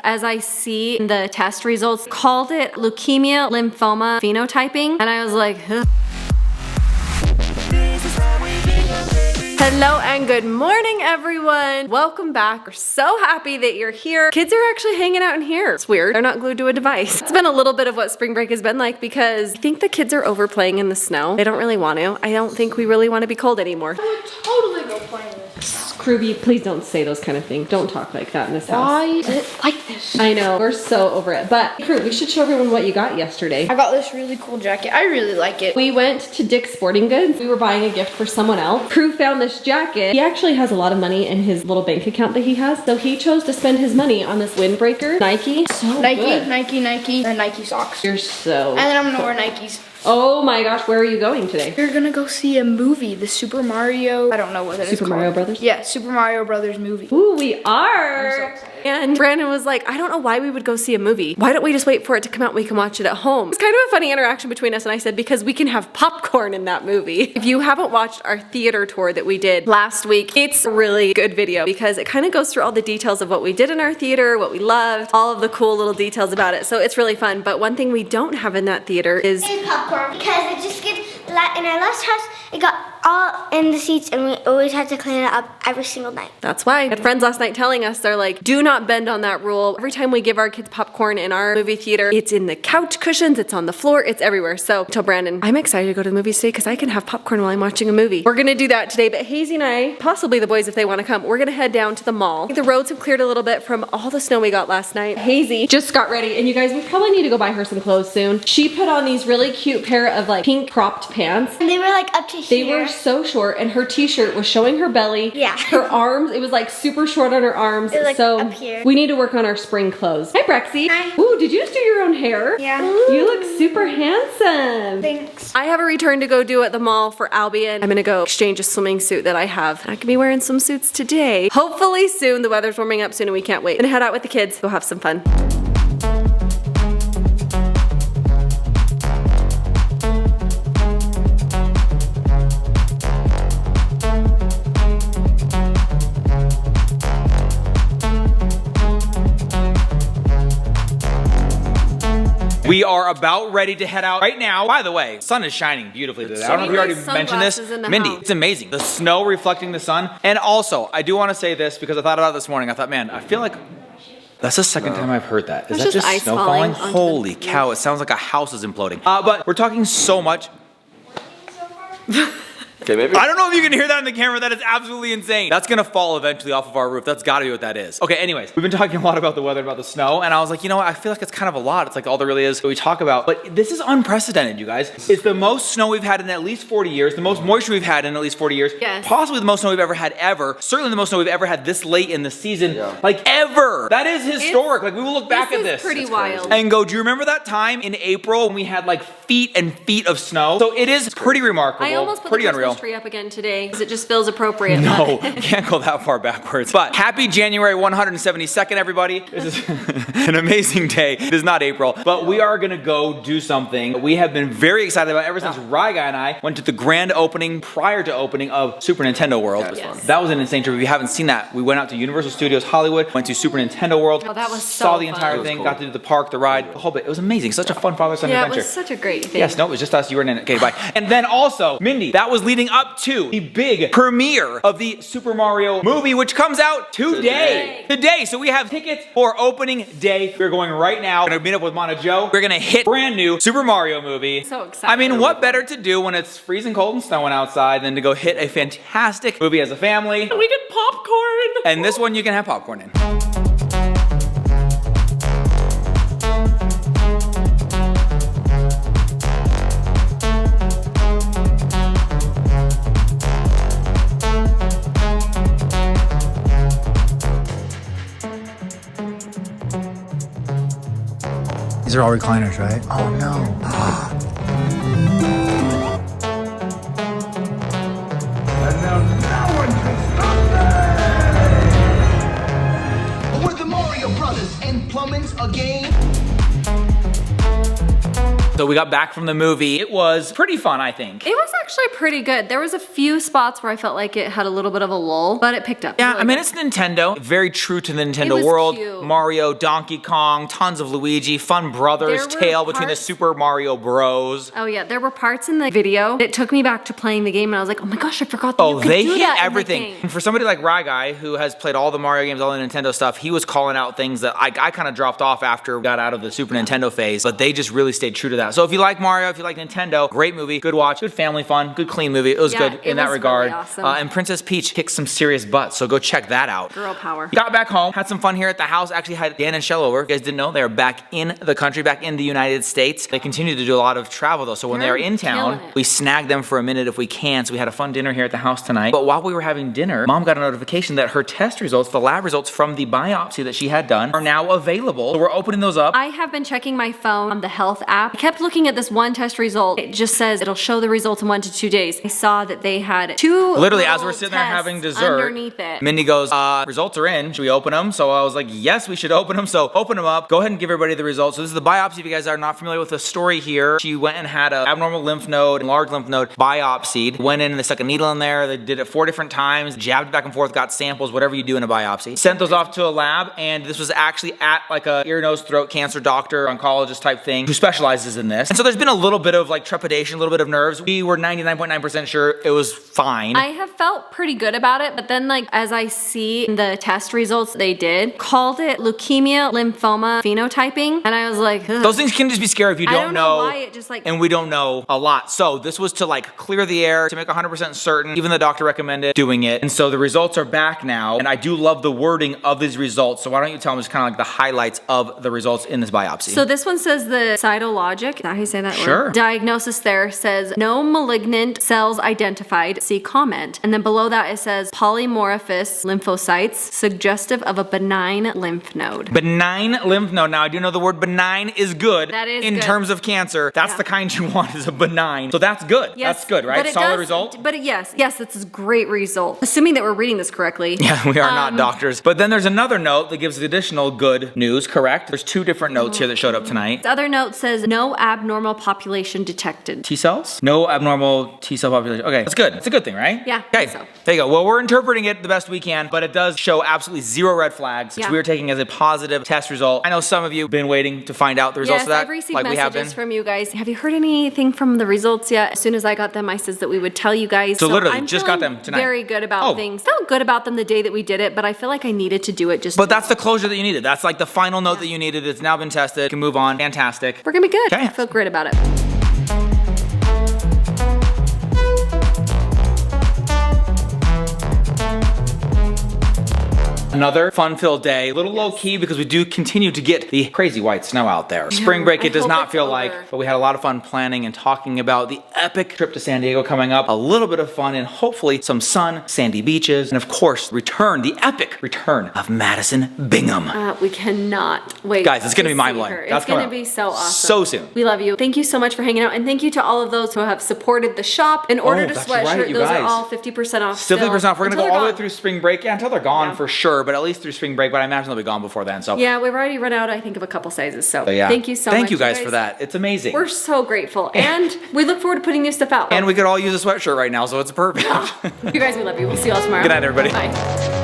As I see the test results, called it leukemia lymphoma phenotyping, and I was like, ugh. Hello and good morning, everyone. Welcome back. We're so happy that you're here. Kids are actually hanging out in here. It's weird. They're not glued to a device. It's been a little bit of what spring break has been like because I think the kids are overplaying in the snow. They don't really want to. I don't think we really want to be cold anymore. I would totally go play in this. Kruby, please don't say those kind of things. Don't talk like that in this house. Why is it like this? I know. We're so over it. But Kruby, we should show everyone what you got yesterday. I got this really cool jacket. I really like it. We went to Dick's Sporting Goods. We were buying a gift for someone else. Prue found this jacket. He actually has a lot of money in his little bank account that he has. So he chose to spend his money on this windbreaker. Nike. So Nike, good. Nike, and Nike socks. You're so... And then I'm gonna wear Nikes. Oh my gosh, where are you going today? We're gonna go see a movie, the Super Mario, I don't know what that is Super called. Mario Brothers? Yeah, Super Mario Brothers movie. Ooh, we are. I'm so excited. And Brandon was like, I don't know why we would go see a movie. Why don't we just wait for it to come out and we can watch it at home? It's kind of a funny interaction between us, and I said, because we can have popcorn in that movie. If you haven't watched our theater tour that we did last week, it's a really good video because it kind of goes through all the details of what we did in our theater, what we loved, all of the cool little details about it. So it's really fun. But one thing we don't have in that theater is popcorn, because it just gets in our last house, it got all in the seats and we always had to clean it up every single night. That's why. I had friends last night telling us, they're like, do not bend on that rule. Every time we give our kids popcorn in our movie theater, it's in the couch cushions, it's on the floor, it's everywhere. So I told Brandon, I'm excited to go to the movies today because I can have popcorn while I'm watching a movie. We're gonna do that today, but Hazy and I, possibly the boys if they wanna come, we're gonna head down to the mall. The roads have cleared a little bit from all the snow we got last night. Hazy just got ready, and you guys, we probably need to go buy her some clothes soon. She put on these really cute pair of like pink cropped pants. And they were like up to here. They were so short, and her t-shirt was showing her belly. Yeah. Her arms, it was like super short on her arms. It was, like, so up here. we need to work on our spring clothes. Hi, Brexy. Hi. Ooh, did you just do your own hair? Yeah. You look super handsome. Thanks. I have a return to go do at the mall for Albion. I'm gonna go exchange a swimming suit that I have. I could be wearing some suits today. Hopefully soon. The weather's warming up soon and we can't wait. Gonna head out with the kids. Go have some fun. We are about ready to head out right now. By the way, sun is shining beautifully today. I don't know if you already mentioned this. Mindy, it's amazing. The snow reflecting the sun. And also, I do want to say this because I thought about it this morning. I thought, man, I feel like that's the second time I've heard that. Is that just ice snow falling falling? Holy cow, it sounds like a house is imploding. But we're talking so much. Okay, maybe. I don't know if you can hear that on the camera. That is absolutely insane. That's gonna fall eventually off of our roof. That's gotta be what that is. Okay, anyways, we've been talking a lot about the weather, about the snow, and I was like, you know what? I feel like it's kind of a lot. It's like all there really is that we talk about. But this is unprecedented, you guys. It's the most snow we've had in at least 40 years, the most moisture we've had in at least 40 years. Yes. Possibly the most snow we've ever had ever. Certainly the most snow we've ever had this late in the season. Yeah. Like ever. That is historic. Like we will look back at this. Pretty wild. And go, do you remember that time in April when we had like feet and feet of snow? So it is pretty remarkable. I almost put pretty the unreal. Christmas tree up again today because it just feels appropriate. No, can't go that far backwards. But happy January 172nd, everybody. This is an amazing day. It is not April, but we are gonna go do something we have been very excited about ever since Ryga and I went to the grand opening prior to opening of Super Nintendo World. Yes. That was an insane trip. If you haven't seen that, we went out to Universal Studios Hollywood, went to Super Nintendo World. Oh, that was saw so the entire fun. thing, Cool. got to do the park, the ride, the whole bit. It was amazing. Such a fun father-son Yeah, it adventure. was such a great thing. Yes, no, it was just us. You were in it. Okay, bye. And then also, Mindy, that was leading up to the big premiere of the Super Mario movie, which comes out today. So we have tickets for opening day. We're going right now. We're gonna meet up with Mana Joe. We're gonna hit brand new Super Mario movie. So excited. I mean, what better to do when it's freezing cold and snowing outside than to go hit a fantastic movie as a family? We get popcorn. And this one you can have popcorn in. These are all recliners, right? Oh no. And now no one can stop me! We're the Mario Brothers and plumbing's a game. So we got back from the movie. It was pretty fun, I think. It was actually pretty good. There was a few spots where I felt like it had a little bit of a lull, but it picked up. Yeah, Really I mean, good. it's Nintendo. Very true to the Nintendo was world. cute. Mario, Donkey Kong, tons of Luigi, fun brothers, There were tale between the parts- Super Mario Bros. Oh yeah, there were parts in the video that took me back to playing the game, and I was like, oh my gosh, I forgot that you Oh, could they do hit that in the everything. game. And for somebody like Rye Guy, who has played all the Mario games, all the Nintendo stuff, he was calling out things that I kind of dropped off after we got out of the Super Nintendo phase, but they just really stayed true to that. So if you like Mario, if you like Nintendo, great movie, good watch, good family fun, good clean movie. It was Yeah, good it in that was regard. really awesome. And Princess Peach kicked some serious butt, so go check that out. Girl power. Got back home, had some fun here at the house. Actually had Dan and Shell over. You guys didn't know they are back in the country, back in the United States. They continue to do a lot of travel though, so when They're they are in town, killing it. we snag them for a minute if we can. So we had a fun dinner here at the house tonight. But while we were having dinner, Mom got a notification that her test results, the lab results from the biopsy that she had done, are now available. So we're opening those up. I have been checking my phone on the health app. I kept looking at this one test result. It just says it'll show the results in 1 to 2 days. I saw that they had 2 Literally, as little we're sitting there tests having dessert, underneath it. Mindy goes, results are in. Should we open them? So I was like, yes, we should open them. So open them up. Go ahead and give everybody the results. So this is the biopsy. If you guys are not familiar with the story here, she went and had an abnormal lymph node, large lymph node, biopsied. Went in and they stuck a needle in there. They did it 4 different times, jabbed it back and forth, got samples, whatever you do in a biopsy. Sent those off to a lab, and this was actually at like a ear, nose, throat cancer doctor, oncologist type thing who specializes in this. And so there's been a little bit of like trepidation, a little bit of nerves. We were 99.9% sure it was fine. I have felt pretty good about it, but then like as I see the test results they did, called it leukemia lymphoma phenotyping, and I was like, ugh. Those things can just be scary if you I don't don't know why it just like. and we don't know a lot. So this was to like clear the air, to make 100% certain. Even the doctor recommended doing it. And so the results are back now. And I do love the wording of these results. So why don't you tell them just kind of like the highlights of the results in this biopsy? So this one says the cytologic, is that how you say that Sure. word? Diagnosis there says no malignant cells identified, see comment. And then below that it says polymorphous lymphocytes, suggestive of a benign lymph node. Benign lymph node. Now I do know the word benign is good. That is in good. terms of cancer. That's the kind you want is a benign. So that's good. That's good, right? But it Solid does- result. But yes, that's a great result. Assuming that we're reading this correctly. Yeah, we are not doctors. But then there's another note that gives the additional good news, correct? There's 2 different notes here that showed up tonight. The other note says no abnormal population detected. T cells? No abnormal T cell population. Okay, that's good. It's a good thing, right? Yeah, I Okay, think so. there you go. Well, we're interpreting it the best we can, but it does show absolutely 0 red flags, which Yeah. we are taking as a positive test result. I know some of you have been waiting to find out the results Yes, of that, I've received like we have been. messages from you guys. Have you heard anything from the results yet? As soon as I got them, I said that we would tell you guys. So literally, I'm just got feeling them tonight. Very good about Oh. things. Felt good about them the day that we did it, but I feel like I needed to do it just. But that's the closure that you needed. That's like the final note that you needed. It's now been tested. You can move on. Fantastic. we're gonna be good. Okay. I feel great about it. Another fun-filled day. A little low-key because we do continue to get the crazy white snow out there. Spring break, I it does hope not it's feel over. like, but we had a lot of fun planning and talking about the epic trip to San Diego coming up. A little bit of fun and hopefully some sun, sandy beaches, and of course, the epic return of Madison Bingham. We cannot wait. Guys, it's gonna to be mind-blowing. see her. That's It's gonna coming be up so awesome. so soon. We love you. Thank you so much for hanging out, and thank you to all of those who have supported the shop and ordered a that's sweatshirt. right, you Those guys. are all 50% off. Still 50% off. We're gonna until go all the they're way through gone. spring break. Yeah, until they're gone Yeah. for sure, but at least through spring break. But I imagine they'll be gone before then. So Yeah, we've already run out, I think, of a couple sizes. So yeah. thank you so much. Thank you guys for that. It's amazing. We're so grateful. And we look forward to putting new stuff out. And we could all use a sweatshirt right now, so it's perfect. You guys, we love you. We'll see you all tomorrow. Good night, everybody. Bye.